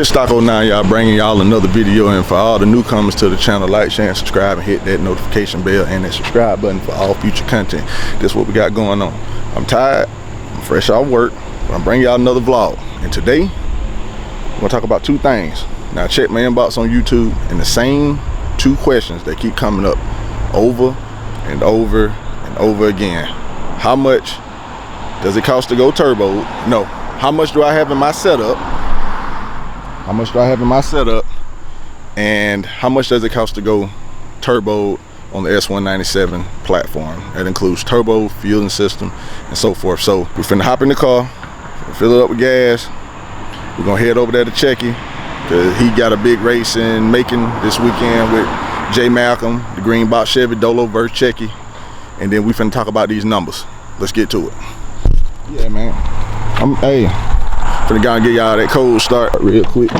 Rich Stock 09, y'all, bringing y'all another video. And for all the newcomers to the channel, like, share, and subscribe, and hit that notification bell and that subscribe button for all future content. This is what we got going on. I'm tired, I'm fresh off work, but I'm bringing y'all another vlog. And today, I'm gonna talk about two things. Now, check my inbox on YouTube, and the same two questions that keep coming up over and over and over again. How much does it cost to go turbo? No, how much do I have in my setup? How much do I have in my setup? And how much does it cost to go turbo on the S197 platform? That includes turbo, fueling system, and so forth. So we're finna hop in the car, fill it up with gas. We're gonna head over there to Checky, cause he got a big race in Macon this weekend with J Malcolm, the green box Chevy Dolo versus Checky. And then we finna talk about these numbers. Let's get to it. Yeah, man. Finna go and get y'all that cold start real quick.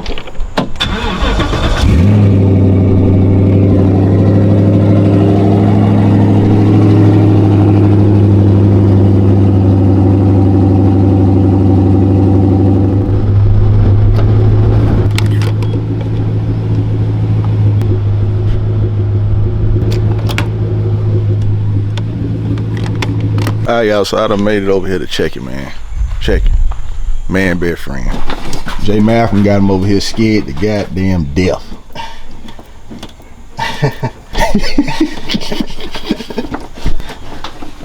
Alright, y'all, so I done made it over here to Checky, man. Checky. Man, best friend. J Malcolm got him over here scared to goddamn death.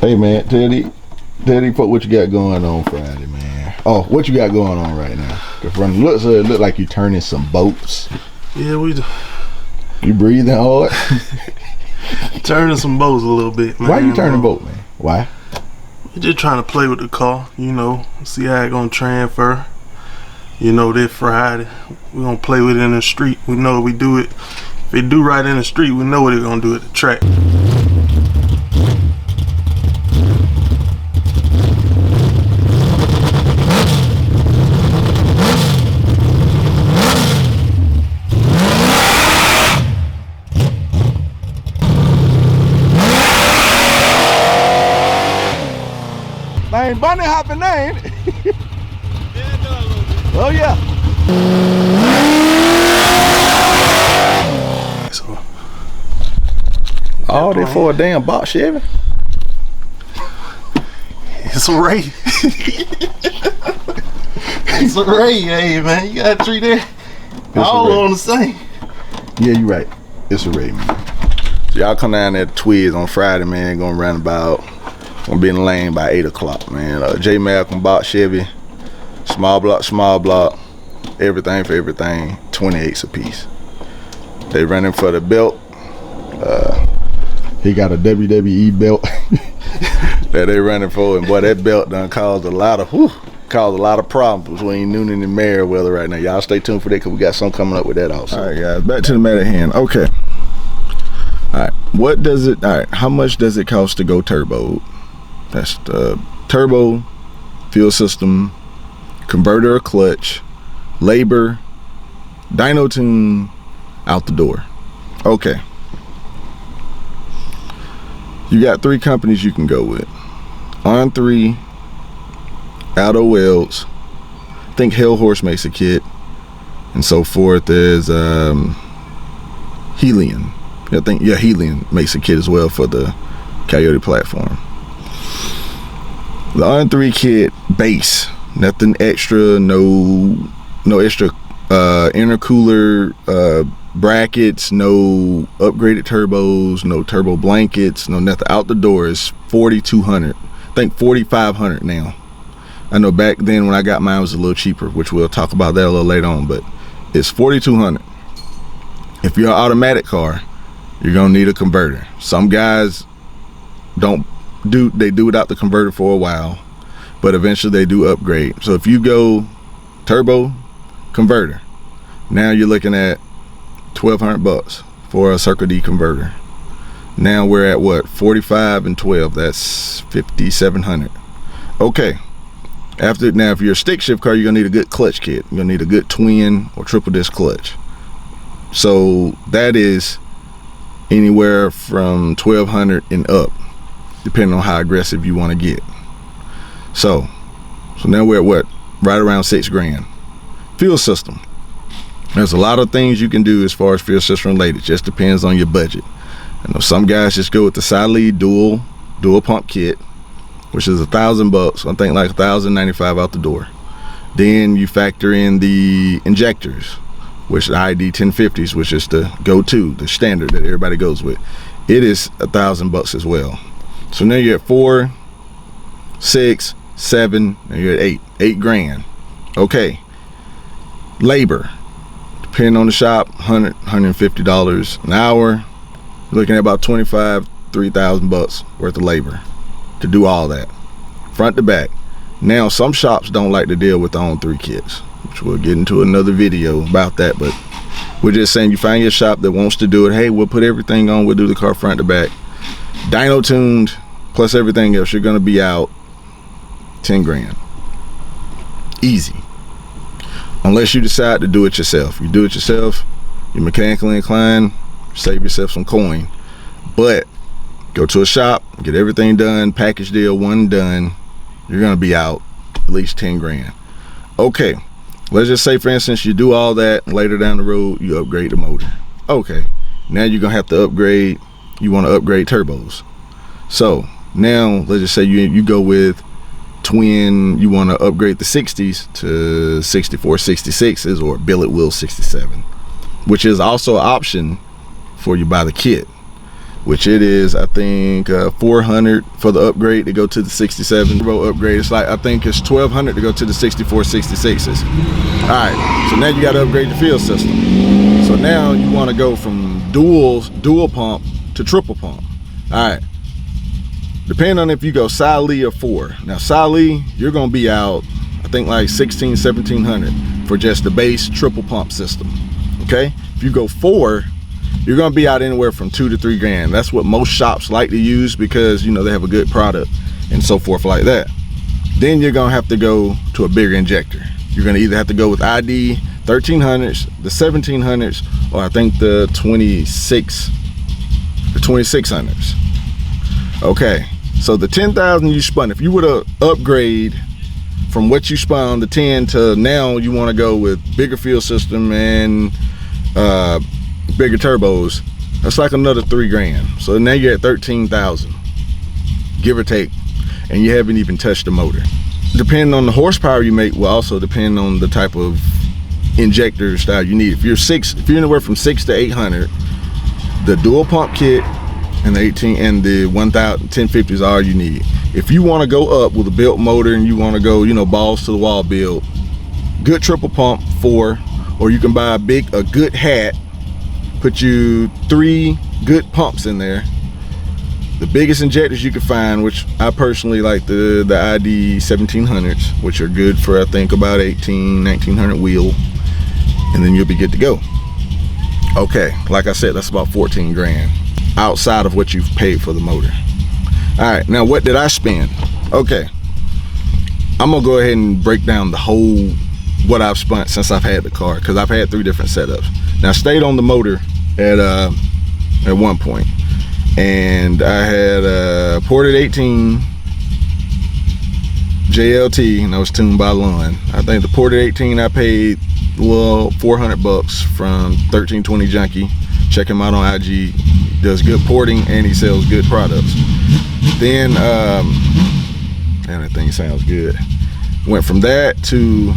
Hey, man, tell these folk what you got going on Friday, man. Oh, what you got going on right now? Cause from the looks of it, look like you turning some boats. Yeah, we do. You breathing hard? Turning some boats a little bit, man. Why you turning boat, man? Why? We're just trying to play with the car, you know, see how it gonna transfer. You know, this Friday, we're gonna play with it in the street. We know we do it. If it do right in the street, we know what it's gonna do at the track. Ain't bunny hopping, ain't it? Oh yeah. So, all that for a damn box Chevy? It's a race. It's a race, hey man. You gotta treat it all on the same. Yeah, you right. It's a race, man. So y'all come down there to Twiz on Friday, man. Gonna run about. Gonna be in the lane by 8 o'clock, man. J Malcolm box Chevy, small block, everything for everything, 28s a piece. They running for the belt. He got a WWE belt that they running for, and boy, that belt done caused a lot of problems between Noonan and Meriwether right now. Y'all stay tuned for that, cause we got something coming up with that also. All right, guys, back to the matter at hand. Okay. All right, how much does it cost to go turbo? That's the turbo, fuel system, converter or clutch, labor, dyno tune, out the door. Okay. You got three companies you can go with. On3, Auto Welds, I think Hell Horse makes a kit, and so forth. There's Helion. Helion makes a kit as well for the Coyote platform. The On3 kit base, nothing extra, no extra intercooler brackets, no upgraded turbos, no turbo blankets, no nothing. Out the door is $4,200. I think $4,500 now. I know back then when I got mine it was a little cheaper, which we'll talk about that a little later on, but it's $4,200. If you're an automatic car, you're gonna need a converter. Some guys do without the converter for a while, but eventually they do upgrade. So if you go turbo, converter, now you're looking at $1,200 for a Circle D converter. Now we're at what, 45 and 12, that's $5,700. Okay, now if you're a stick shift car, you're gonna need a good clutch kit. You're gonna need a good twin or triple disc clutch. So that is anywhere from $1,200 and up, depending on how aggressive you want to get. So now we're at what, right around $6 grand. Fuel system, There's a lot of things you can do as far as fuel system related. Just depends on your budget. I know some guys just go with the side lead dual pump kit, which is $1,000. I think like $1,095 out the door. Then you factor in the injectors, which the ID 1050s, which is the go-to, the standard that everybody goes with. It is $1,000 as well. So now you're at 4, 6, 7, and you're at 8 grand. Okay. Labor, depending on the shop, $100, $150 an hour. You're looking at about $3,000 worth of labor to do all that, front to back. Now, some shops don't like to deal with the On3 kits, which we'll get into another video about that, but we're just saying you find your shop that wants to do it. Hey, we'll put everything on, we'll do the car front to back, dyno tuned, plus everything else. You're gonna be out 10 grand. Easy. Unless you decide to do it yourself. You do it yourself, you're mechanically inclined, save yourself some coin. But go to a shop, get everything done, package deal, one done, you're gonna be out at least 10 grand. Okay, let's just say for instance you do all that, and later down the road you upgrade the motor. Okay, now you're gonna have to upgrade, you want to upgrade turbos. So now let's just say you go with twin, you want to upgrade the 60s to 64 66s or billet wheel 67, which is also an option for you by the kit, which it is, I think, $400 for the upgrade to go to the 67 turbo upgrade. It's like, I think it's $1,200 to go to the 64 66s. All right, so now you got to upgrade the fuel system. So now you want to go from dual pump to triple pump. All right, depending on if you go side lead or 4. Now side lead, you're gonna be out, I think like $1,600, $1,700 for just the base triple pump system. Okay, if you go 4, you're gonna be out anywhere from 2 to 3 grand. That's what most shops like to use because, you know, they have a good product and so forth like that. Then you're gonna have to go to a bigger injector. You're gonna either have to go with ID 1300s, the 1700s, or I think the 2600s. Okay, so the 10,000 you spun, if you were to upgrade from what you spun on the 10 to now you want to go with bigger fuel system and bigger turbos, that's like another 3 grand. So now you're at 13,000, give or take, and you haven't even touched the motor. Depending on the horsepower you make will also depend on the type of injector style you need. If you're anywhere from 6 to 800, the dual pump kit and the 18 and the 1050s are all you need. If you want to go up with a built motor and you want to go, you know, balls to the wall build, good triple pump 4, or you can buy a good hat, put you 3 good pumps in there, the biggest injectors you can find, which I personally like the ID 1700s, which are good for I think about 1900 wheel, and then you'll be good to go. Okay, like I said, that's about 14 grand outside of what you've paid for the motor. All right, now what did I spend? Okay, I'm gonna go ahead and break down the whole what I've spent since I've had the car, because I've had 3 different setups. Now I stayed on the motor at one point, and I had a ported 18 JLT, and I was tuned by Lund. I think the ported 18 I paid, well, $400 from 1320 Junkie. Check him out on IG. He does good porting and he sells good products. Then man, that thing sounds good. Went from that to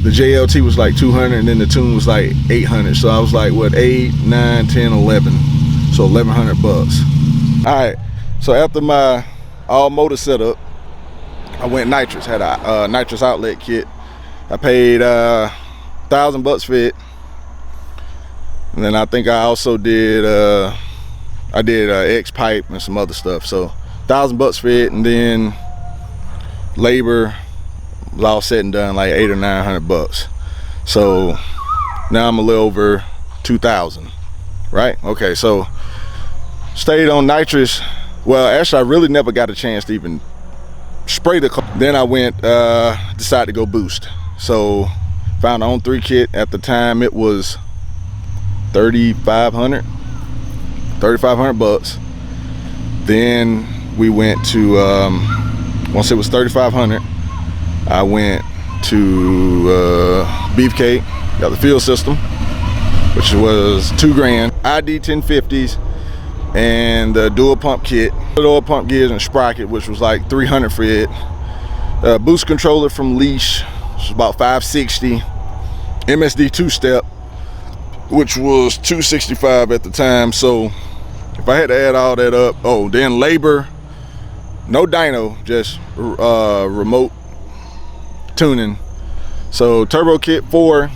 the JLT was like 200, and then the tune was like 800. So I was like, what, 8, 9, 10, 11. So $1,100. All right, so after my all motor setup, I went nitrous. Had a nitrous outlet kit. I paid $1,000 for it, and then I think I also did X pipe and some other stuff. So $1,000 for it, and then labor was all said and done like $800 or $900. So now I'm a little over 2,000, right? Okay, so stayed on nitrous. Well, actually I really never got a chance to even spray the car. Then I went decided to go boost. So found an On3 kit. At the time it was $3,500 bucks. Then we went to once it was $3,500, I went to Beefcake. Got the fuel system, which was $2 grand. ID 1050s and the dual pump kit. The dual pump gears and sprocket, which was like $300 for it. Boost controller from Leash, which was about $560. MSD 2-step, which was $265 at the time. So if I had to add all that up, oh, then labor, no dyno, just remote tuning. So turbo kit 4,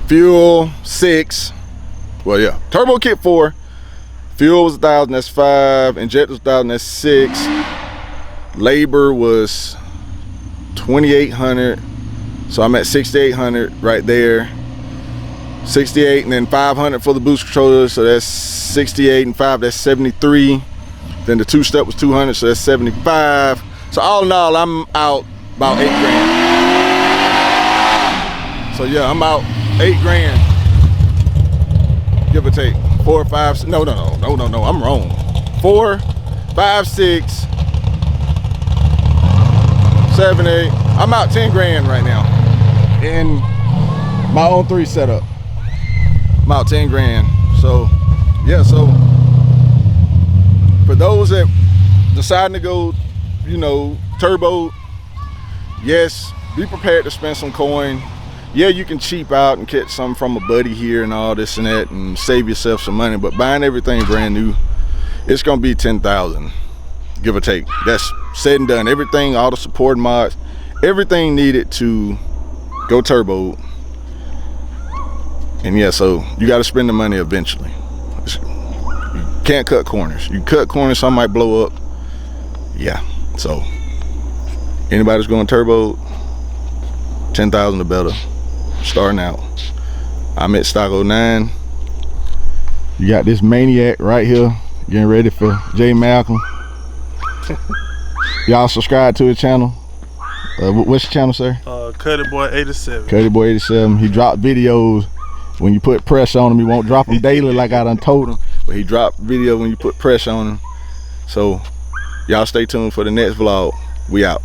fuel 6. Well, yeah, turbo kit 4, fuel was 1,000, that's 5, injector was 1,000, that's 6. Labor was 2,800, so I'm at 6,800 right there. 68, and then 500 for the boost controller, so that's 68 and 5, that's 73. Then the 2-step was 200, so that's 75. So all in all, I'm out about 8 grand. So yeah, I'm out 8 grand, give or take. 4 or 5, no, I'm wrong. 4, 5, 6, 7, 8. I'm out 10 grand right now in my On3 setup. About 10 grand. So yeah, so for those that deciding to go, you know, turbo, yes, be prepared to spend some coin. Yeah, you can cheap out and catch some from a buddy here and all this and that and save yourself some money, but buying everything brand new, it's gonna be 10,000, give or take. That's said and done. Everything, all the support mods, everything needed to go turbo. And yeah, so you got to spend the money eventually. You can't cut corners. You cut corners, some might blow up. Yeah, so anybody's going turbo, 10,000 or better, starting out. I'm at stock 09. You got this maniac right here, getting ready for J Malcolm. Y'all subscribe to his channel. What's your channel, sir? Cuddy Boy 87. Cuddy Boy 87. He dropped videos. When you put pressure on him, he won't drop them daily like I done told him. But he dropped video when you put pressure on him. So y'all stay tuned for the next vlog. We out.